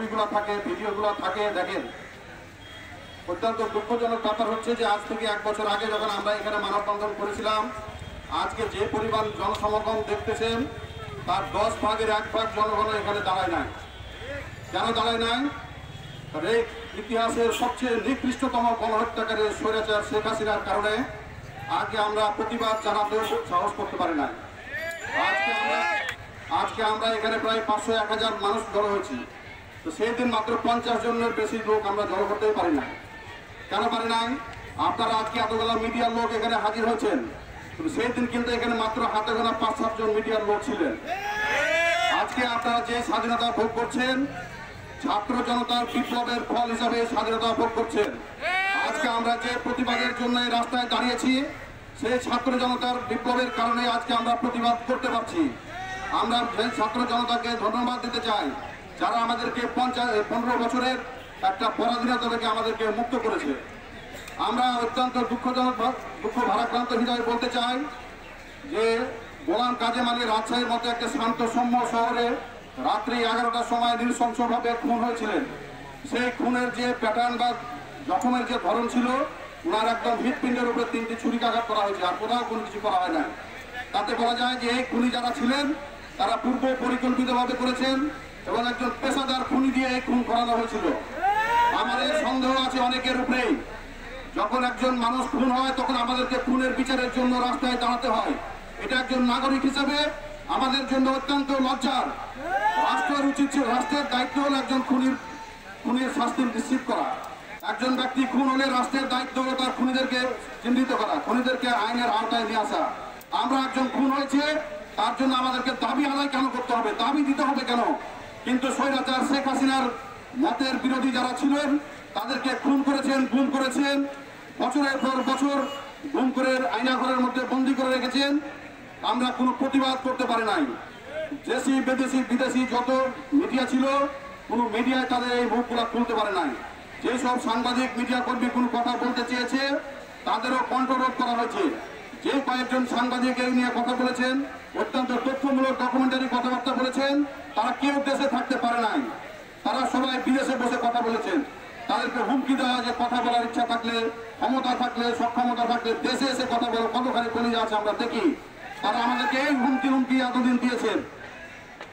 ছবিগুলো থাকে, ভিডিওগুলো থাকে, দেখেন অত্যন্ত দুঃখজনক ব্যাপার হচ্ছে যে আজ থেকে 1 বছর আগে যখন আমরা এখানে মানববন্ধন করেছিলাম, আজকে যে পরিমাণ জনসমাগম দেখতেছেন তার 10 ভাগের 1 ভাগ জনগণ এখানে দাঁড়ায় নাই। কেন দাঁড়ায় নাই? এই ইতিহাসের সবচেয়ে নিকৃষ্টতম গণহত্যাকারী স্বৈরাচার শেখ হাসিনার কারণে আজকে আমরা প্রতিবাদ জানাতেও সাহস করতে পারি না। আজকে আমরা এখানে প্রায় 500-1000 মানুষ জড়ো হয়েছি, তো সেই দিন মাত্র 50 জনের বেশি লোক আমরা জড়ো করতেই পারি না। কেন পারি নাই? আপনারা আজকে এতগুলো মিডিয়ার লোক এখানে হাজির হয়েছেন, কিন্তু সেই দিন কিন্তু এখানে মাত্র হাতে গোনা 5-7 জন মিডিয়ার লোক ছিলেন। আজকে আপনারা যে স্বাধীনতা ভোগ করছেন, ছাত্র জনতার বিপ্লবের ফল হিসাবে স্বাধীনতা ভোগ করছেন। আজকে আমরা যে প্রতিবাদের জন্য এই রাস্তায় দাঁড়িয়েছি, সেই ছাত্র জনতার বিপ্লবের কারণে আজকে আমরা প্রতিবাদ করতে পারছি। আমরা ছাত্র জনতাকে ধন্যবাদ দিতে চাই, যারা আমাদেরকে 15 বছরের একটা পরাধীনতা থেকে আমাদেরকে মুক্ত করেছে। আমরা অত্যন্ত দুঃখ ভারাক্রান্ত হৃদয়ে বলতে চাই যে গোলাম কাজেম আলী রাজশাহীর মতো একটা শান্ত সৌম্য শহরে রাত্রি 11টার সময় নৃশংসভাবে খুন হয়েছিলেন। সেই খুনের যে প্যাটার্ন বা জখমের যে ধরন ছিল, ওনার একদম হৃৎপিণ্ডের উপরে 3টি ছুরিকাঘাত করা হয়েছে, আর কোথাও কোনো কিছু করা হয় না। তাতে বলা যায় যে এই খুনি যারা ছিলেন তারা পূর্ব পরিকল্পিতভাবে করেছেন এবং একজন পেশাদার খুনি দিয়ে এই খুন করানো হয়েছিল। আমাদের সন্দেহ আছে অনেকের উপরেই, যখন একজন মানুষ খুন হয় তখন আমাদেরকে খুনের বিচারের জন্য রাস্তায় দাঁড়াতে হয়। এটা একজন নাগরিক হিসেবে আমাদের জন্য অত্যন্ত লজ্জার। রাষ্ট্রের উচিত ছিল, রাষ্ট্রের দায়িত্ব হল একজন খুনির শাস্তি নিশ্চিত করা। একজন ব্যক্তি খুন হলে রাষ্ট্রের দায়িত্ব হলো তার খুনিদেরকে চিহ্নিত করা, খুনিদেরকে আইনের আওতায় নিয়ে আসা। আমরা একজন খুন হয়েছে, তার জন্য আমাদেরকে দাবি আদায় কেন করতে হবে, দাবি দিতে হবে কেন? কিন্তু স্বৈরাচার শেখ হাসিনার মতের বিরোধী যারা ছিলেন তাদেরকে খুন করেছেন, গুম করেছেন, বছরের পর বছর গুম করে আয়নাঘরের মধ্যে বন্দী করে রেখেছেন। আমরা কোনো প্রতিবাদ করতে পারি নাই। দেশি বিদেশি যত মিডিয়া ছিল, কোনো মিডিয়ায় তাদের এই মুখগুলা খুলতে পারে নাই। যেসব সাংবাদিক মিডিয়া কর্মী কোনো কথা বলতে চেয়েছে তাদেরও কণ্ঠরোধ করা হয়েছে। যে কয়েকজন সাংবাদিক এই নিয়ে কথা বলেছেন, অত্যন্ত তথ্যমূলক ডকুমেন্টারি কথাবার্তা বলেছেন, তারা কেউ দেশে থাকতে পারে নাই, তারা সবাই বিদেশে বসে কথা বলেছেন। তাদেরকে হুমকি দেওয়া যে কথা বলার ইচ্ছা থাকলে, ক্ষমতা থাকলে, সক্ষমতা থাকলে দেশে এসে কথা বলো, কতখানি কলিজা আছে আমরা দেখি। তারা আমাদেরকে এই হুমকি এতদিন দিয়েছেন।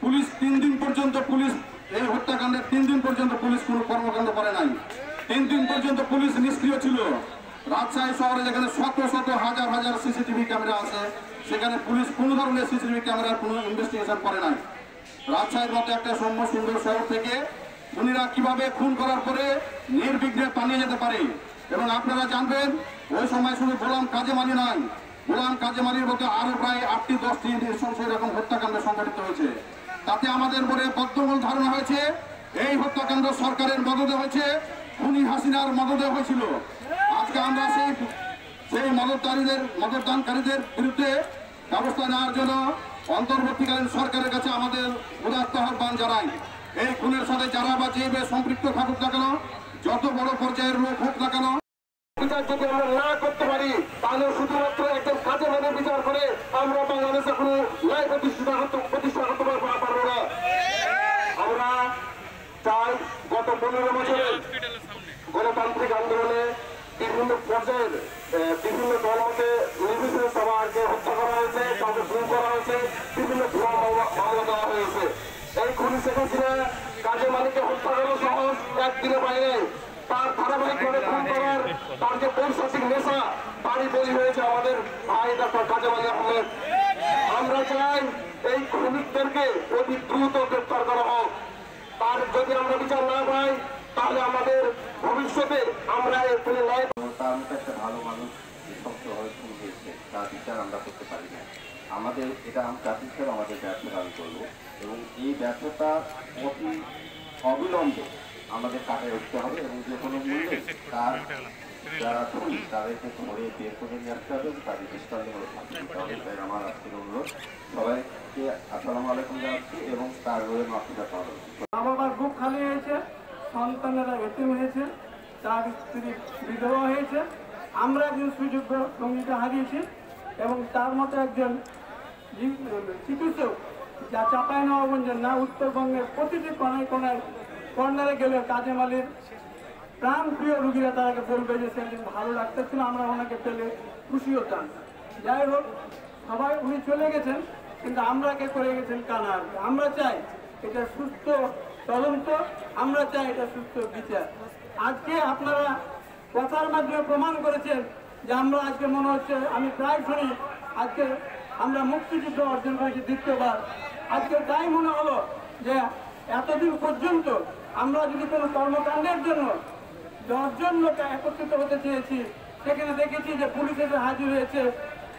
পুলিশ 3 দিন পর্যন্ত, পুলিশ এই হত্যাকাণ্ডের 3 দিন পর্যন্ত পুলিশ কোনো কর্মকাণ্ড করে নাই। 3 দিন পর্যন্ত পুলিশ নিষ্ক্রিয় ছিল। রাজশাহী শহরে যেখানে শত হাজার সিসিটিভি ক্যামেরা আছে, সেখানে পুলিশ কোনো ধরনের সিসিটিভি ক্যামেরার কোনো ইনভেস্টিগেশন করে নাই। রাজশাহীর মতো একটা সৌম্য সুন্দর শহর থেকে খুনিরা কিভাবে খুন করার পরে নির্বিঘ্নে পালিয়ে যেতে পারে। এবং আপনারা জানবেন, ওই সময় শুধু গোলাম কাজেম আলী নাই, গোলাম কাজেম আলীর মতো আরো প্রায় 8টি-10টি নৃশংস এরকম হত্যাকাণ্ড সংঘটিত হয়েছে। তাতে আমাদের মনে বদ্ধমূল ধারণা হয়েছে এই হত্যাকাণ্ড সরকারের মদদে হয়েছে, খুনি হাসিনার মদদে হয়েছিল। আজকে আমরা সেই মদতদানকারীদের বিরুদ্ধে ব্যবস্থা নেওয়ার জন্য অন্তর্বর্তীকালীন সরকারের কাছে আমাদের উদাত্ত আহ্বান জানাই। এই খুনের সাথে যারা বা যেভাবে সম্পৃক্ত থাকুক না কেন, যত বড় পর্যায়ের লোক হোক না কেন, বিচার যদি আমরা না করতে পারি তাহলে শুধুমাত্র একজন কাজে মানে বিচার করে আমরা বাংলাদেশে কোনো ন্যায় প্রতিষ্ঠা করতে পারবো না। আমরা চাই গত 15 বছরে গণতান্ত্রিক আন্দোলনে বিভিন্ন পর্যায়ের বিভিন্ন দলকে নির্বিশেষে সবাইকে হত্যা করা হয়েছে, তাদের খুন করা হয়েছে, বিভিন্ন মামলা দেওয়া হয়েছে। এই খুনি শেখ হাসিনা কাজেম আলীকে হত্যা করা সহজ একদিনে বাইরে, তার ধারাবাহিকভাবে খুন করার তার যে পৈশাচিক নেশা তারই বলি হয়েছে আমাদের ভাই ডক্টর কাজেম আলী আহমেদ। আমরা চাই এই খুনিদেরকে অতি দ্রুত গ্রেপ্তার করা হোক। তার যদি আমরা বিচার না পাই তাহলে আমাদের ভবিষ্যতে আমরা এখানে ন্যায়, তার মতো একটা ভালো মানুষ নৃশংসভাবে খুন হয়েছে, তার বিচার আমরা করতে পারি না। আমাদের এটা জাতি হিসেবে আমাদের ব্যর্থতা আমি করবো, এবং এই ব্যর্থতা অতি অবিলম্বে আমাদের কাটায় উঠতে হবে এবং যে কোনো মূল্যে তার যারা খুনি তাদেরকে ধরে বের করে নিয়ে আসতে হবে, তাদের দৃষ্টান্তমূলক শাস্তি দিতে হবে। তাই আমার আজকের অনুরোধ, সবাইকে আসসালামু আলাইকুম জানাচ্ছি এবং তার হয়ে মাফি চাওয়া হবে। আমার বুক খালি হয়েছে, সন্তানেরা এতিম হয়েছে, তার স্ত্রী বিধবা হয়েছে। আমরা একজন সুযোগ্য সঙ্গীকে হারিয়েছি এবং তার মতো একজন চিকিৎসক যা চাঁপাইনবাবগঞ্জের না, উত্তরবঙ্গের প্রতিটি কোনায় কোনায় কর্নারে গেলে কাজেম আলীর প্রাণ প্রিয় রুগীরা তারাকে বলবে যে সে একজন ভালো ডাক্তার ছিল, আমরা ওনাকে পেলে খুশি হতাম। যাই হোক, সবাই উনি চলে গেছেন, কিন্তু আমরা কে করে গেছেন কানার। আমরা চাই এটা সুস্থ তদন্ত, আমরা চাই এটা সুস্থ বিচার। আজকে আপনারা কথার মাধ্যমে প্রমাণ করেছেন যে আমরা আজকে মনে হচ্ছে, আমি প্রায় শুনি আজকে আমরা মুক্তিযুদ্ধ অর্জন করেছি দ্বিতীয়বার। আজকে তাই মনে হলো যে এতদিন পর্যন্ত আমরা যদি কোনো কর্মকাণ্ডের জন্য 10 জন লোক একত্রিত হতে চেয়েছি, সেখানে দেখেছি যে পুলিশ এসে হাজির হয়েছে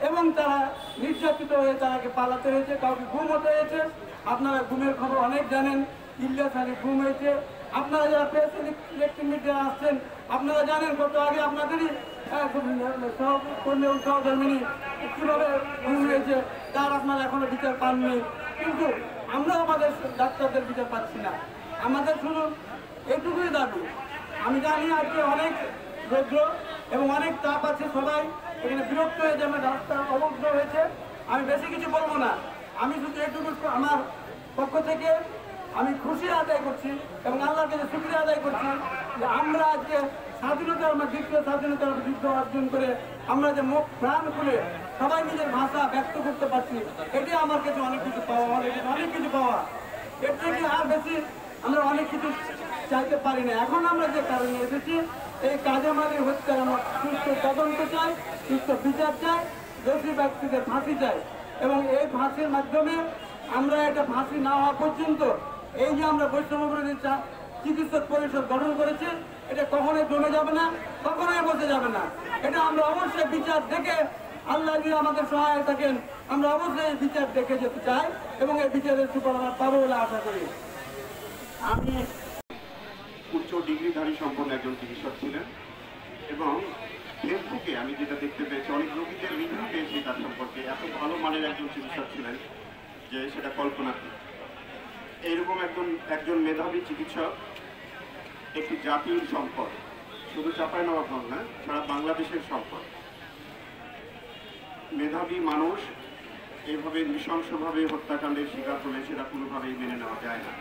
এবং তারা নির্যাতিত হয়ে তারাকে পালাতে হয়েছে, কাউকে গুম হতে হয়েছে। আপনারা গুমের খবর অনেক জানেন, ইলিয়াস আলী গুম হয়েছে। আপনারা যারা প্রেস ইলেকট্রিক মিডিয়া আসছেন, আপনারা জানেন কত আগে আপনাদেরই সহধর্মিনী কীভাবে গুম হয়েছে, তার আপনারা এখনো বিচার পাননি। কিন্তু আমরা আমাদের ডাক্তারদের বিচার পাচ্ছি না। আমাদের শুধু এটুকুই দাবি। আমি জানি আজকে অনেক রৌদ্র এবং অনেক তাপ আছে, সবাই এখানে বিরক্ত হয়ে যাবে, রাস্তা অবরুদ্ধ হয়েছে। আমি বেশি কিছু বলবো না, আমি শুধু এটুকু আমার পক্ষ থেকে আমি খুশি আদায় করছি এবং আল্লাহর কাছে শুকরিয়া আদায় করছি যে আমরা আজকে স্বাধীনতার, আমার দ্বিতীয় স্বাধীনতার যুদ্ধ অর্জন করে আমরা যে মুখ প্রাণ খুলে সবাই নিজের ভাষা ব্যক্ত করতে পারছি, এটি আমার কাছে অনেক কিছু পাওয়া, আমাদের কাছে অনেক কিছু পাওয়া। এর থেকে আর বেশি আমরা অনেক কিছু চাইতে পারি না। এখন আমরা যে কারণে এসেছি, এই কাজেম আলীর হত্যার আমরা সুস্থ তদন্ত চাই, সুস্থ বিচার চাই, দোষী ব্যক্তিদের ফাঁসি চাই এবং এই ফাঁসির মাধ্যমে আমরা এটা ফাঁসি না হওয়া পর্যন্ত এই যে আমরা বৈষম্যবিরোধী চিকিৎসক পরিষদ গঠন করেছি, এটা কখনোই জমে যাবে না, কখনোই বসে যাবে না। এটা আমরা অবশ্যই বিচার দেখে, আল্লাহ যদি আমাদের সহায় থাকেন, আমরা অবশ্যই বিচার দেখে যেতে চাই এবং এই বিচারের সুফল আমরা পাবো বলে আশা করি। আমি উচ্চ ডিগ্রিধারী সম্পন্ন একজন চিকিৎসক ছিলেন এবং ফেসবুকে আমি যেটা দেখতে পেয়েছি, অনেক রোগীদের রিভিউ পেয়েছি তার সম্পর্কে। এত ভালো মানের একজন চিকিৎসক ছিলেন যে সেটা কল্পনাতীত। এইরকম একজন মেধাবী চিকিৎসক একটি জাতির সম্পদ, শুধু চাঁপাইনবাবগঞ্জ না, সারা বাংলাদেশের সম্পদ। মেধাবী মানুষ এইভাবে নৃশংসভাবে হত্যাকাণ্ডের শিকার হলে সেটা কোনোভাবেই মেনে নেওয়া যায় না।